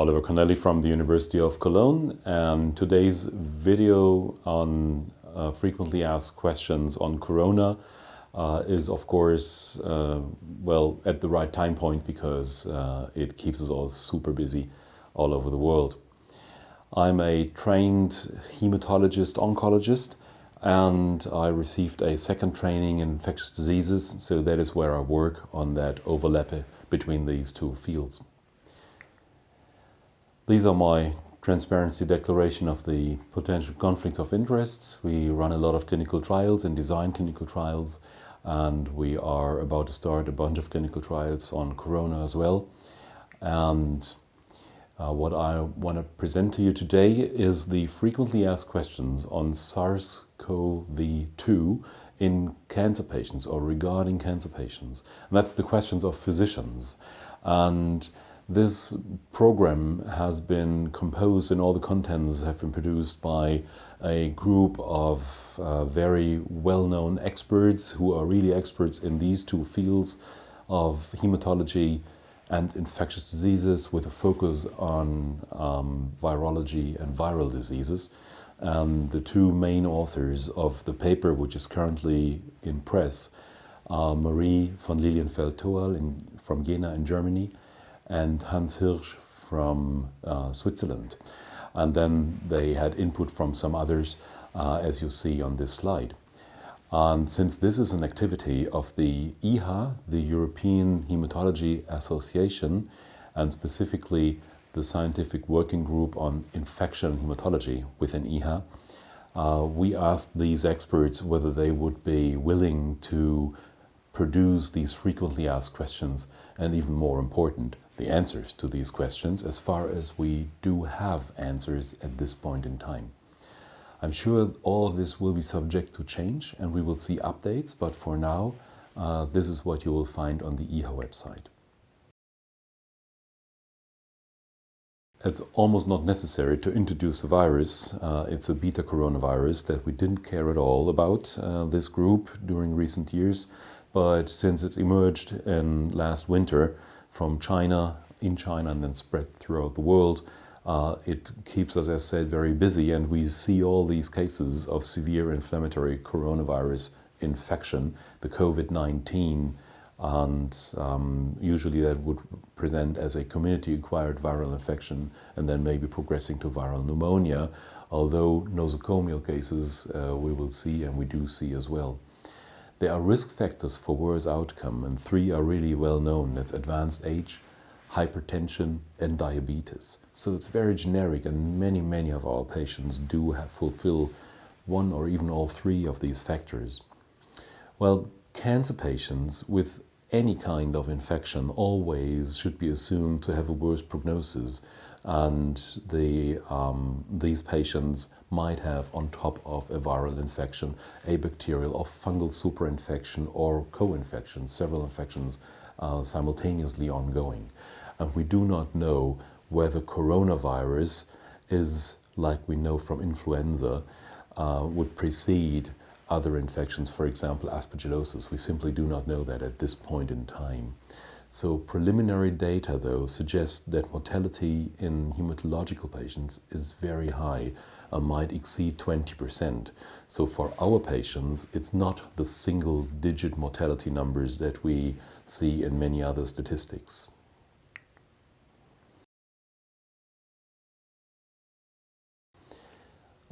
Oliver Connelly from the University of Cologne, and today's video on frequently asked questions on Corona is of course at the right time point because it keeps us all super busy all over the world. I'm a trained hematologist oncologist, and I received a second training in infectious diseases, so that is where I work on that overlap between these two fields. These are my transparency declaration of the potential conflicts of interest. We run a lot of clinical trials and design clinical trials, and we are about to start a bunch of clinical trials on Corona as well. And what I want to present to you today is the frequently asked questions on SARS-CoV-2 in cancer patients or regarding cancer patients. And that's the questions of physicians. And this program has been composed, and all the contents have been produced by a group of very well-known experts who are really experts in these two fields of hematology and infectious diseases, with a focus on virology and viral diseases. And the two main authors of the paper, which is currently in press, are Marie von Lilienfeld-Thoal from Jena in Germany, and Hans Hirsch from Switzerland. And then they had input from some others, as you see on this slide. And since this is an activity of the EHA, the European Hematology Association, and specifically the Scientific Working Group on Infection Hematology within EHA, we asked these experts whether they would be willing to produce these frequently asked questions, and even more important, the answers to these questions, as far as we do have answers at this point in time. I'm sure all of this will be subject to change, and we will see updates, but for now, this is what you will find on the EHA website. It's almost not necessary to introduce a virus. It's a beta coronavirus that we didn't care at all about, this group, during recent years. But since it's emerged in last winter from China, in China, and then spread throughout the world, it keeps us, as said, very busy, and we see all these cases of severe inflammatory coronavirus infection, the COVID-19, and usually that would present as a community-acquired viral infection and then maybe progressing to viral pneumonia, although nosocomial cases we will see, and we do see as well. There are risk factors for worse outcome, and three are really well known. That's advanced age, hypertension, and diabetes. So it's very generic, and many of our patients do fulfill one or even all three of these factors. Well, cancer patients with any kind of infection always should be assumed to have a worse prognosis, and these patients might have, on top of a viral infection, a bacterial or fungal superinfection or co-infection, several infections simultaneously ongoing. And we do not know whether coronavirus is, like we know from influenza, would precede other infections, for example aspergillosis. We simply do not know that at this point in time. So preliminary data, though, suggests that mortality in hematological patients is very high, might exceed 20%. So for our patients, it's not the single-digit mortality numbers that we see in many other statistics.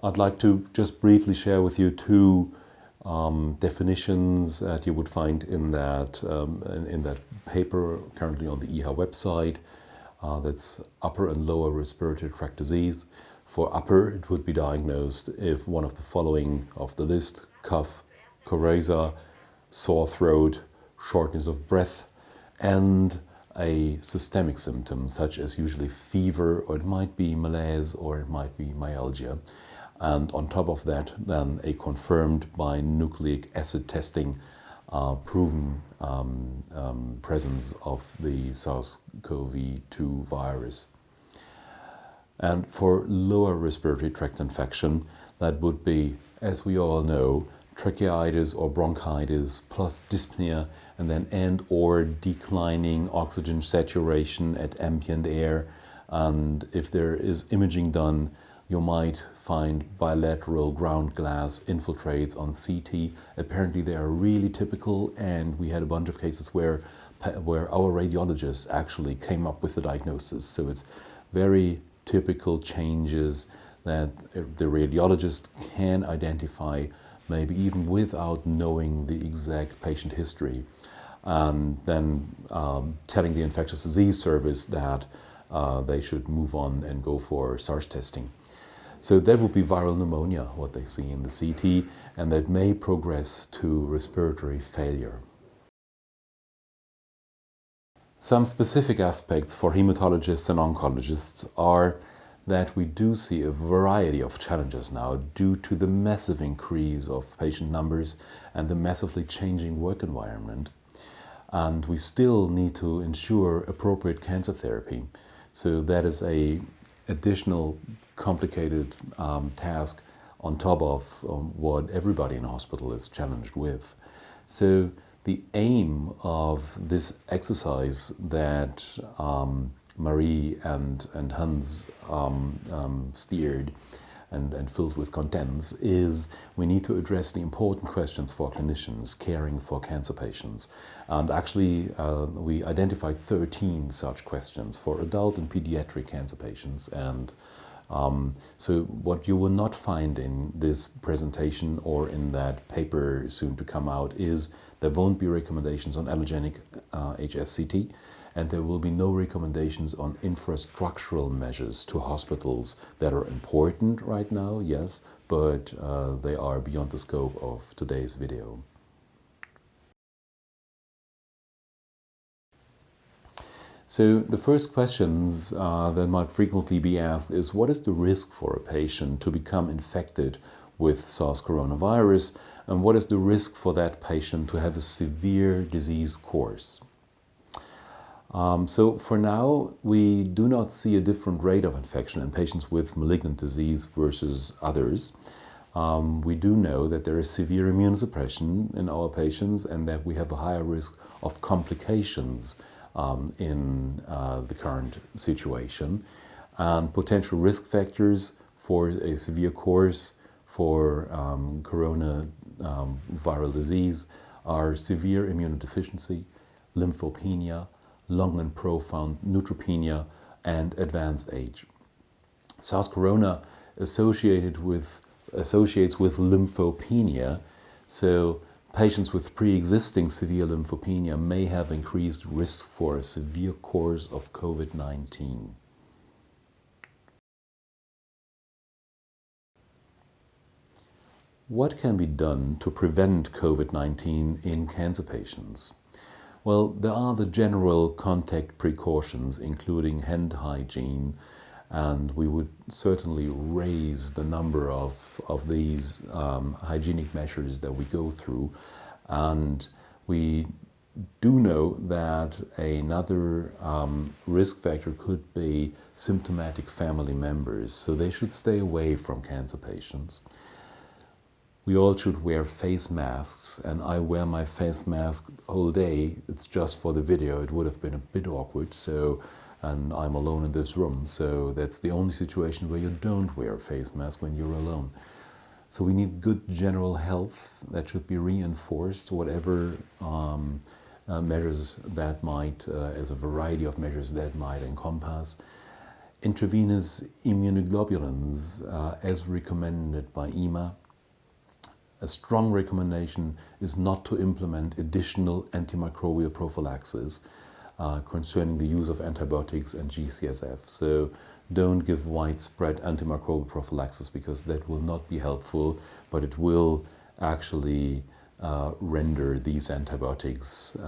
I'd like to just briefly share with you two definitions that you would find in that paper currently on the EHA website. That's upper and lower respiratory tract disease. For upper, it would be diagnosed if one of the following of the list: cough, coryza, sore throat, shortness of breath, and a systemic symptom such as usually fever, or it might be malaise, or it might be myalgia. And on top of that, then a confirmed by nucleic acid testing proven presence of the SARS-CoV-2 virus. And for lower respiratory tract infection, that would be, as we all know, tracheitis or bronchitis plus dyspnea, and then or declining oxygen saturation at ambient air, And if there is imaging done, you might find bilateral ground glass infiltrates on CT. Apparently they are really typical, and we had a bunch of cases where our radiologists actually came up with the diagnosis. So it's very typical changes that the radiologist can identify, maybe even without knowing the exact patient history, and then telling the infectious disease service that they should move on and go for SARS testing. So that would be viral pneumonia, what they see in the CT, and that may progress to respiratory failure. Some specific aspects for hematologists and oncologists are that we do see a variety of challenges now due to the massive increase of patient numbers and the massively changing work environment. And we still need to ensure appropriate cancer therapy. So that is an additional complicated task on top of what everybody in a hospital is challenged with. So the aim of this exercise that Marie and Hans steered and filled with contents is we need to address the important questions for clinicians caring for cancer patients. And actually we identified 13 such questions for adult and pediatric cancer patients. And so what you will not find in this presentation or in that paper soon to come out is there won't be recommendations on allogenic HSCT, and there will be no recommendations on infrastructural measures to hospitals that are important right now, yes, but they are beyond the scope of today's video. So the first questions that might frequently be asked is, what is the risk for a patient to become infected with SARS coronavirus, and what is the risk for that patient to have a severe disease course? So for now, we do not see a different rate of infection in patients with malignant disease versus others. We do know that there is severe immune suppression in our patients and that we have a higher risk of complications in the current situation. And potential risk factors for a severe course for coronavirus disease are severe immunodeficiency, lymphopenia, long and profound neutropenia, and advanced age. SARS corona associates with lymphopenia, so patients with pre-existing severe lymphopenia may have increased risk for a severe course of COVID-19. What can be done to prevent COVID-19 in cancer patients? Well, there are the general contact precautions, including hand hygiene, and we would certainly raise the number of these hygienic measures that we go through. And we do know that another risk factor could be symptomatic family members, so they should stay away from cancer patients. We all should wear face masks, and I wear my face mask all day. It's just for the video. It would have been a bit awkward, and I'm alone in this room, so that's the only situation where you don't wear a face mask when you're alone. So we need good general health that should be reinforced, whatever measures that might, as a variety of measures that might encompass. Intravenous immunoglobulins, as recommended by EMA. A strong recommendation is not to implement additional antimicrobial prophylaxis concerning the use of antibiotics and GCSF. So don't give widespread antimicrobial prophylaxis because that will not be helpful, but it will actually render these antibiotics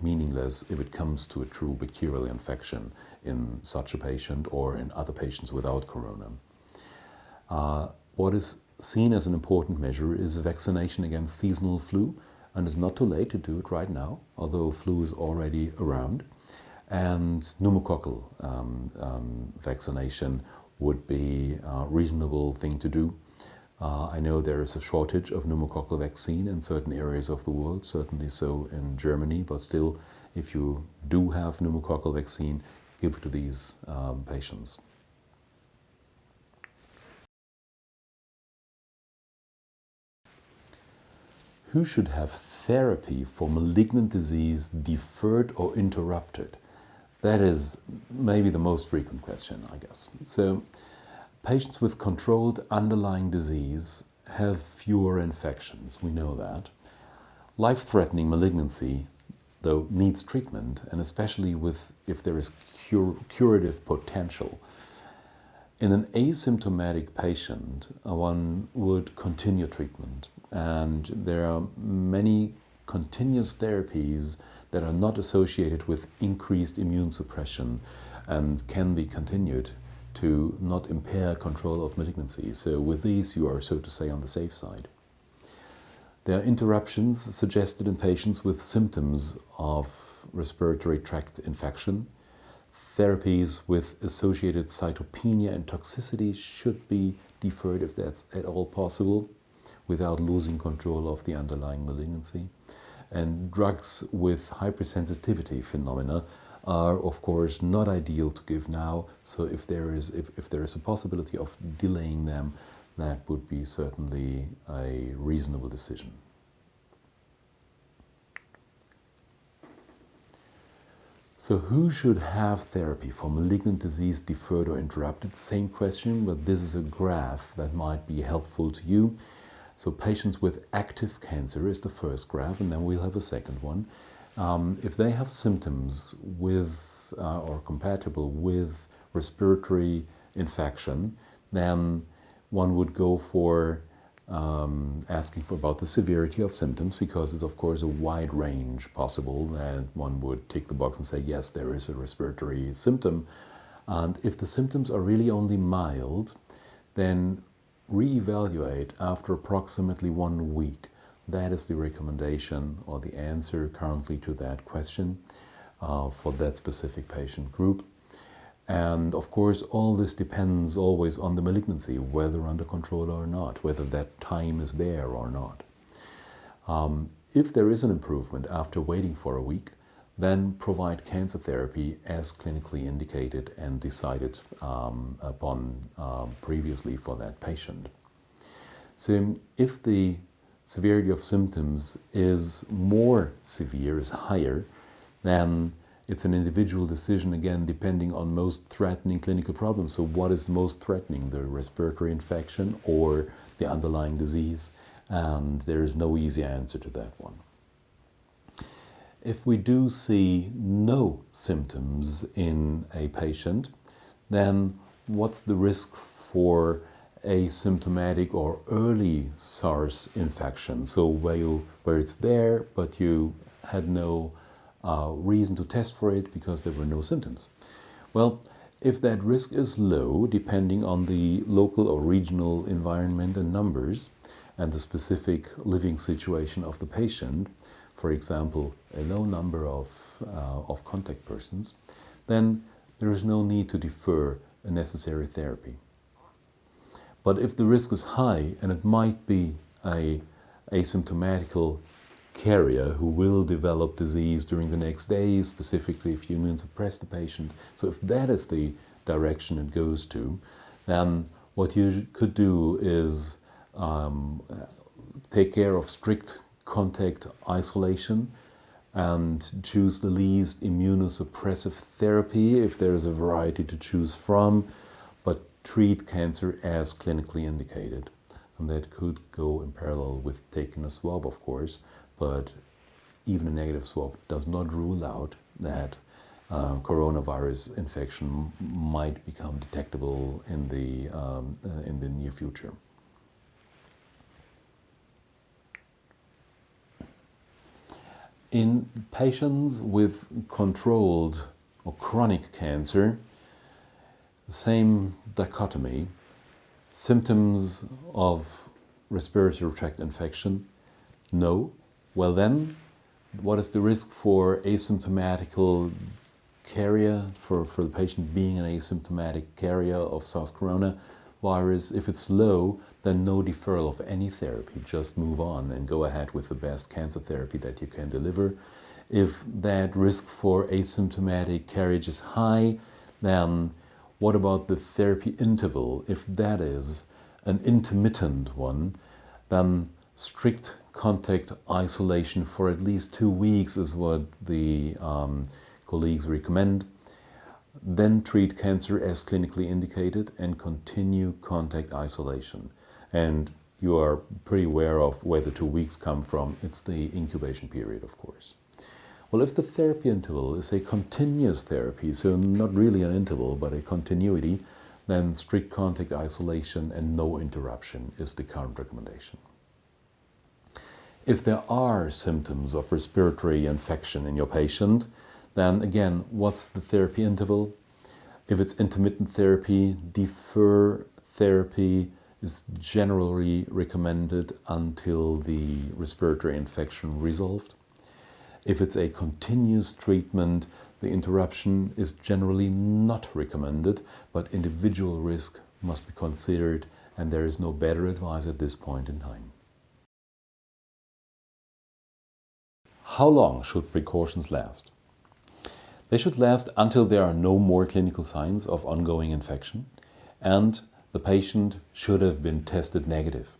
meaningless if it comes to a true bacterial infection in such a patient or in other patients without corona. What is seen as an important measure is vaccination against seasonal flu, and it's not too late to do it right now, although flu is already around. And pneumococcal vaccination would be a reasonable thing to do. I know there is a shortage of pneumococcal vaccine in certain areas of the world, certainly so in Germany, but still, if you do have pneumococcal vaccine, give to these patients. Who should have therapy for malignant disease deferred or interrupted? That is maybe the most frequent question, I guess. So, patients with controlled underlying disease have fewer infections, we know that. Life-threatening malignancy, though, needs treatment, and especially if there is curative potential. In an asymptomatic patient, one would continue treatment, and there are many continuous therapies that are not associated with increased immune suppression and can be continued to not impair control of malignancy. So with these, you are, so to say, on the safe side. There are interruptions suggested in patients with symptoms of respiratory tract infection. Therapies with associated cytopenia and toxicity should be deferred if that's at all possible, without losing control of the underlying malignancy. And drugs with hypersensitivity phenomena are, of course, not ideal to give now. So if there is a possibility of delaying them, that would be certainly a reasonable decision. So who should have therapy for malignant disease deferred or interrupted? Same question, but this is a graph that might be helpful to you. So patients with active cancer is the first graph, and then we'll have a second one. If they have symptoms with or compatible with respiratory infection, then one would go for asking for about the severity of symptoms, because it's of course a wide range possible, and one would tick the box and say, yes, there is a respiratory symptom. And if the symptoms are really only mild, then reevaluate after approximately 1 week. That is the recommendation or the answer currently to that question for that specific patient group. And of course, all this depends always on the malignancy, whether under control or not, whether that time is there or not. If there is an improvement after waiting for a week, then provide cancer therapy as clinically indicated and decided upon previously for that patient. So if the severity of symptoms is more severe, is higher, then it's an individual decision, again, depending on most threatening clinical problems. So what is most threatening, the respiratory infection or the underlying disease? And there is no easy answer to that one. If we do see no symptoms in a patient, then what's the risk for asymptomatic or early SARS infection? So where it's there, but you had no reason to test for it because there were no symptoms. Well, if that risk is low, depending on the local or regional environment and numbers and the specific living situation of the patient, for example, a low number of contact persons, then there is no need to defer a necessary therapy. But if the risk is high, and it might be a asymptomatical carrier who will develop disease during the next days, specifically if you immune suppress the patient. So if that is the direction it goes to, then what you could do is take care of strict contact isolation and choose the least immunosuppressive therapy if there is a variety to choose from, but treat cancer as clinically indicated. And that could go in parallel with taking a swab, of course, but even a negative swab does not rule out that coronavirus infection might become detectable in the near future. In patients with controlled or chronic cancer, same dichotomy, symptoms of respiratory tract infection, no. Well then, what is the risk for asymptomatical carrier, for the patient being an asymptomatic carrier of SARS coronavirus? If it's low, then no deferral of any therapy, just move on and go ahead with the best cancer therapy that you can deliver. If that risk for asymptomatic carriage is high, then what about the therapy interval? If that is an intermittent one, then strict contact isolation for at least 2 weeks is what the colleagues recommend. Then treat cancer as clinically indicated and continue contact isolation. And you are pretty aware of where the 2 weeks come from. It's the incubation period, of course. Well, if the therapy interval is a continuous therapy, so not really an interval, but a continuity, then strict contact isolation and no interruption is the current recommendation. If there are symptoms of respiratory infection in your patient, then again, what's the therapy interval? If it's intermittent therapy, defer therapy is generally recommended until the respiratory infection resolved. If it's a continuous treatment, the interruption is generally not recommended, but individual risk must be considered, and there is no better advice at this point in time. How long should precautions last? They should last until there are no more clinical signs of ongoing infection, and the patient should have been tested negative.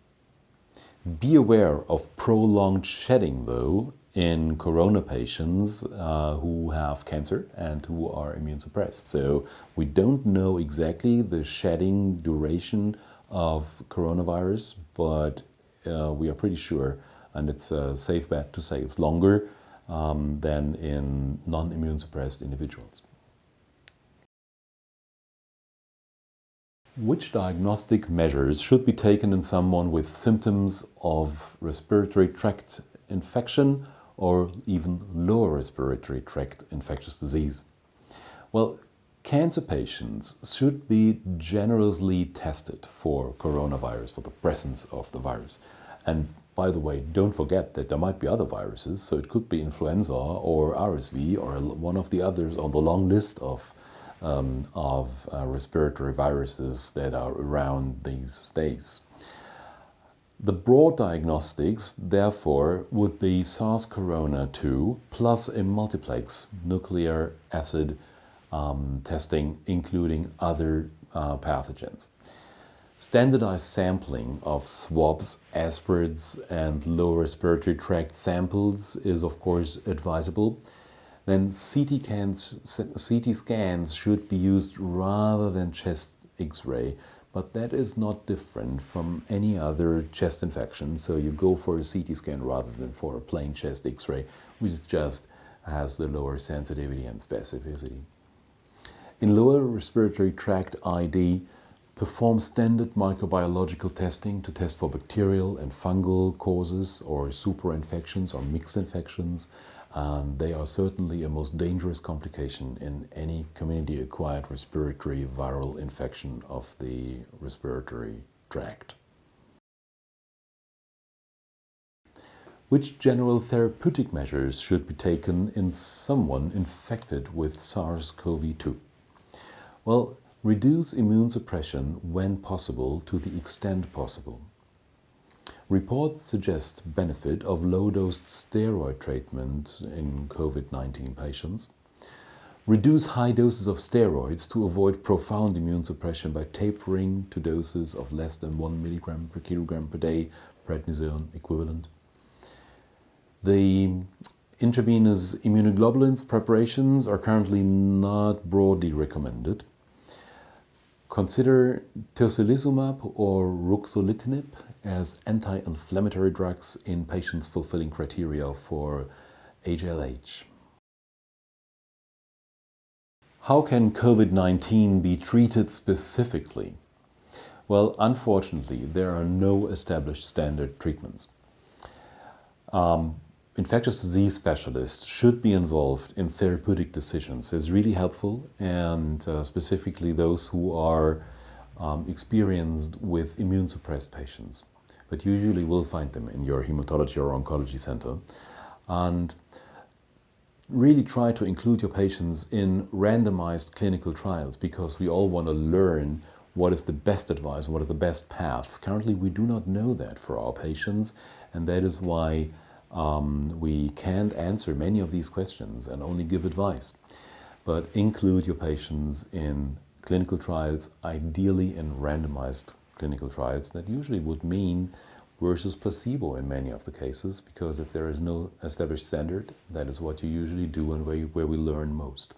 Be aware of prolonged shedding, though, in corona patients who have cancer and who are immune suppressed. So we don't know exactly the shedding duration of coronavirus, but we are pretty sure, and it's a safe bet to say it's longer than in non-immune suppressed individuals. Which diagnostic measures should be taken in someone with symptoms of respiratory tract infection or even lower respiratory tract infectious disease? Well, cancer patients should be generously tested for coronavirus, for the presence of the virus. And by the way, don't forget that there might be other viruses, so it could be influenza or RSV or one of the others on the long list of respiratory viruses that are around these days. The broad diagnostics, therefore, would be SARS-CoV-2 plus a multiplex nucleic acid testing, including other pathogens. Standardized sampling of swabs, aspirates, and lower respiratory tract samples is, of course, advisable. Then CT scans should be used rather than chest X-ray, but that is not different from any other chest infection. So you go for a CT scan rather than for a plain chest X-ray, which just has the lower sensitivity and specificity. In lower respiratory tract ID, perform standard microbiological testing to test for bacterial and fungal causes or superinfections or mixed infections. They are certainly a most dangerous complication in any community-acquired respiratory viral infection of the respiratory tract. Which general therapeutic measures should be taken in someone infected with SARS-CoV-2? Well, reduce immune suppression when possible to the extent possible. Reports suggest benefit of low-dose steroid treatment in COVID-19 patients. Reduce high doses of steroids to avoid profound immune suppression by tapering to doses of less than 1 milligram per kilogram per day, prednisone equivalent. The intravenous immunoglobulins preparations are currently not broadly recommended. Consider tocilizumab or ruxolitinib as anti-inflammatory drugs in patients fulfilling criteria for HLH. How can COVID-19 be treated specifically? Well, unfortunately, there are no established standard treatments. Infectious disease specialists should be involved in therapeutic decisions. It's really helpful, and specifically those who are experienced with immune-suppressed patients. But usually we'll find them in your hematology or oncology center. And really try to include your patients in randomized clinical trials, because we all want to learn what is the best advice, what are the best paths. Currently we do not know that for our patients, and that is why we can't answer many of these questions and only give advice. but include your patients in clinical trials, ideally in randomized clinical trials. That usually would mean versus placebo in many of the cases, because if there is no established standard, that is what you usually do and where we learn most.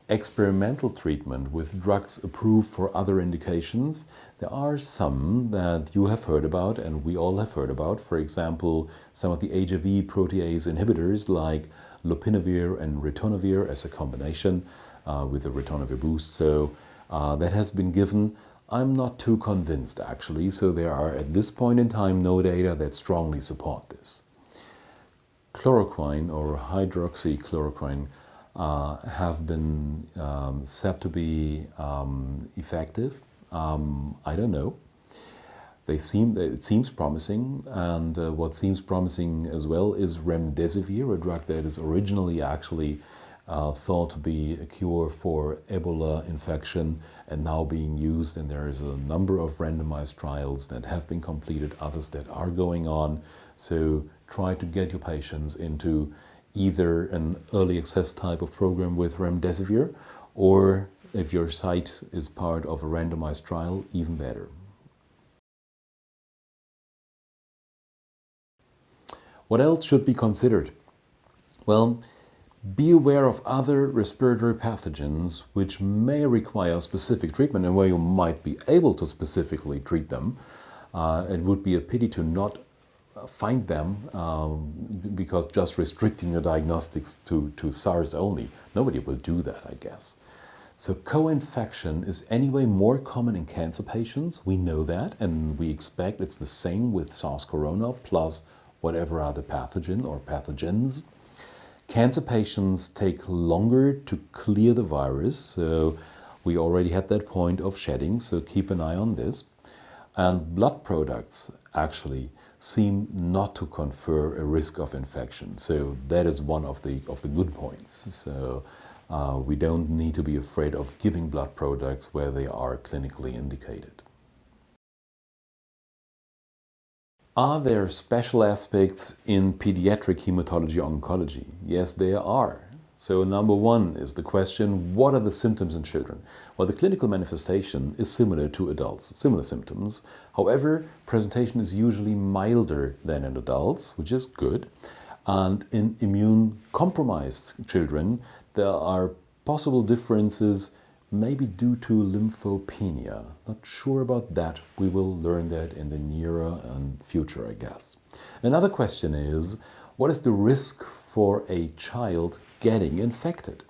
Experimental treatment with drugs approved for other indications. There are some that you have heard about and we all have heard about. For example, some of the HIV protease inhibitors like lopinavir and ritonavir as a combination with a ritonavir boost. So that has been given. I'm not too convinced actually, so there are at this point in time no data that strongly support this. Chloroquine or hydroxychloroquine have been said to be effective. I don't know. It seems promising, and what seems promising as well is remdesivir, a drug that is originally actually thought to be a cure for Ebola infection and now being used, and there is a number of randomized trials that have been completed, others that are going on. So try to get your patients into either an early access type of program with remdesivir, or if your site is part of a randomized trial, even better. What else should be considered? Well, be aware of other respiratory pathogens which may require specific treatment and where you might be able to specifically treat them. It would be a pity to not find them because just restricting your diagnostics to SARS only. Nobody will do that, I guess. So co-infection is anyway more common in cancer patients. We know that, and we expect it's the same with SARS corona plus whatever other pathogen or pathogens. Cancer patients take longer to clear the virus, so we already had that point of shedding, so keep an eye on this. And blood products actually seem not to confer a risk of infection, so that is one of the good points. So we don't need to be afraid of giving blood products where they are clinically indicated. Are there special aspects in pediatric hematology oncology? Yes, there are. So number one is the question, what are the symptoms in children? Well, the clinical manifestation is similar to adults, similar symptoms. However, presentation is usually milder than in adults, which is good. And in immune-compromised children, there are possible differences, maybe due to lymphopenia. Not sure about that. We will learn that in the nearer and future, I guess. Another question is, what is the risk for a child getting infected?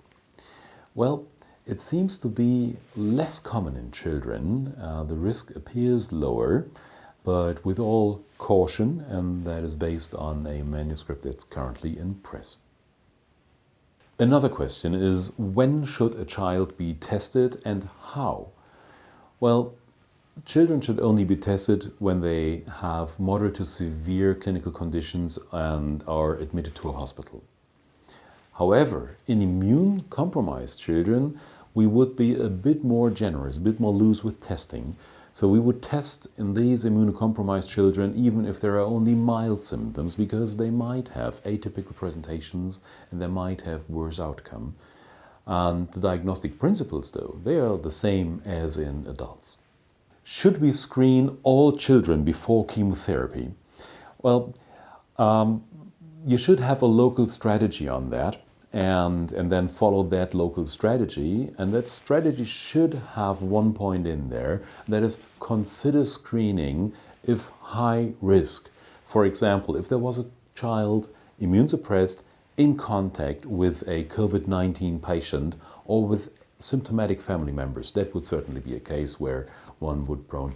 Well, it seems to be less common in children. The risk appears lower, but with all caution, and that is based on a manuscript that's currently in press. Another question is, when should a child be tested and how? Well, children should only be tested when they have moderate to severe clinical conditions and are admitted to a hospital. However, in immune-compromised children, we would be a bit more generous, a bit more loose with testing. So we would test in these immunocompromised children even if there are only mild symptoms, because they might have atypical presentations and they might have worse outcome. And the diagnostic principles, though, they are the same as in adults. Should we screen all children before chemotherapy? Well, you should have a local strategy on that. And then follow that local strategy, and that strategy should have one point in there, that is, consider screening if high risk. For example, if there was a child immune suppressed in contact with a COVID-19 patient or with symptomatic family members, that would certainly be a case where one would prone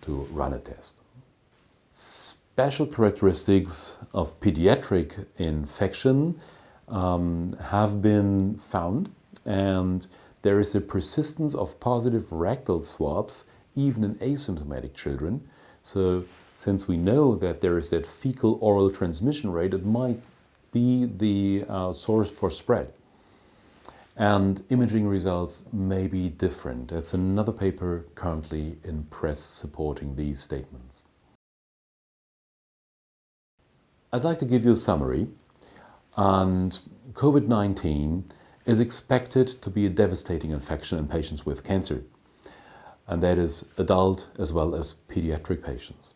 to run a test. Special characteristics of pediatric infection have been found, and there is a persistence of positive rectal swabs even in asymptomatic children. So since we know that there is that fecal oral transmission rate, it might be the source for spread. And imaging results may be different. That's another paper currently in press supporting these statements. I'd like to give you a summary. And COVID-19 is expected to be a devastating infection in patients with cancer, and that is adult as well as pediatric patients.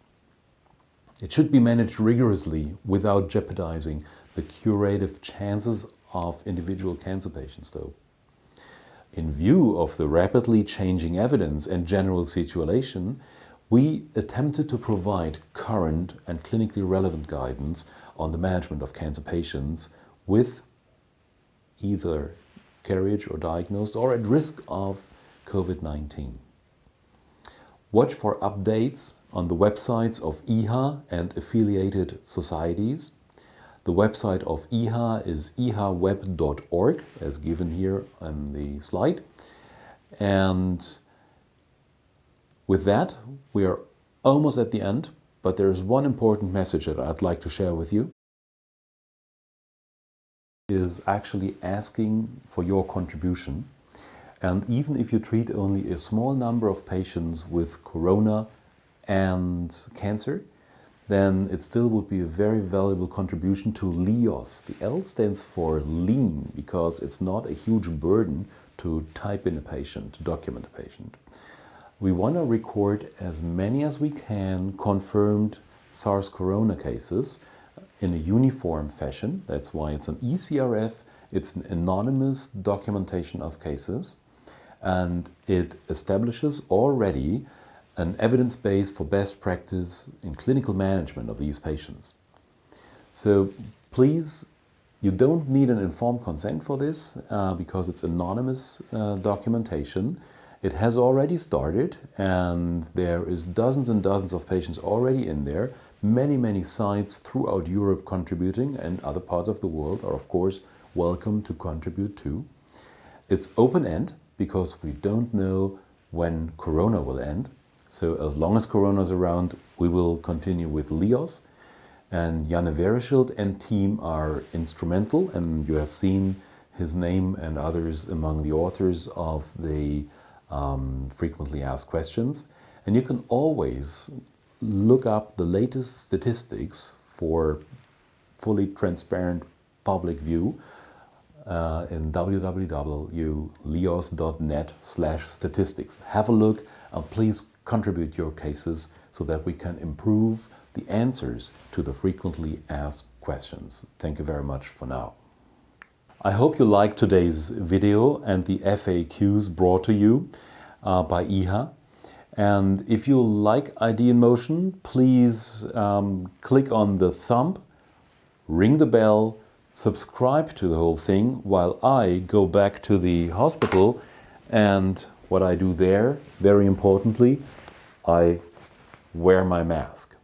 It should be managed rigorously without jeopardizing the curative chances of individual cancer patients, though. In view of the rapidly changing evidence and general situation, we attempted to provide current and clinically relevant guidance on the management of cancer patients with either carriage or diagnosed or at risk of COVID-19. Watch for updates on the websites of IHA and affiliated societies. The website of IHA is ihaweb.org, as given here on the slide. And with that, we are almost at the end, but there is one important message that I'd like to share with you. Is actually asking for your contribution. And even if you treat only a small number of patients with corona and cancer, then it still would be a very valuable contribution to LEOS. The L stands for lean, because it's not a huge burden to type in a patient, to document a patient. We want to record as many as we can confirmed SARS corona cases in a uniform fashion. That's why it's an ECRF. It's an anonymous documentation of cases, and it establishes already an evidence base for best practice in clinical management of these patients. So please, you don't need an informed consent for this because it's anonymous documentation. It has already started, and there is dozens and dozens of patients already in there. Many sites throughout Europe contributing, and other parts of the world are of course welcome to contribute too. It's open-end because we don't know when Corona will end. So as long as Corona is around, we will continue with LEOS. And Janne Vereschild and team are instrumental, and you have seen his name and others among the authors of the frequently asked questions. And you can always look up the latest statistics for fully transparent public view in www.leos.net/statistics. Have a look and please contribute your cases so that we can improve the answers to the frequently asked questions. Thank you very much for now. I hope you liked today's video and the FAQs brought to you by IHA. And if you like ID in Motion, please click on the thumb, ring the bell, subscribe to the whole thing while I go back to the hospital. And what I do there, very importantly, I wear my mask.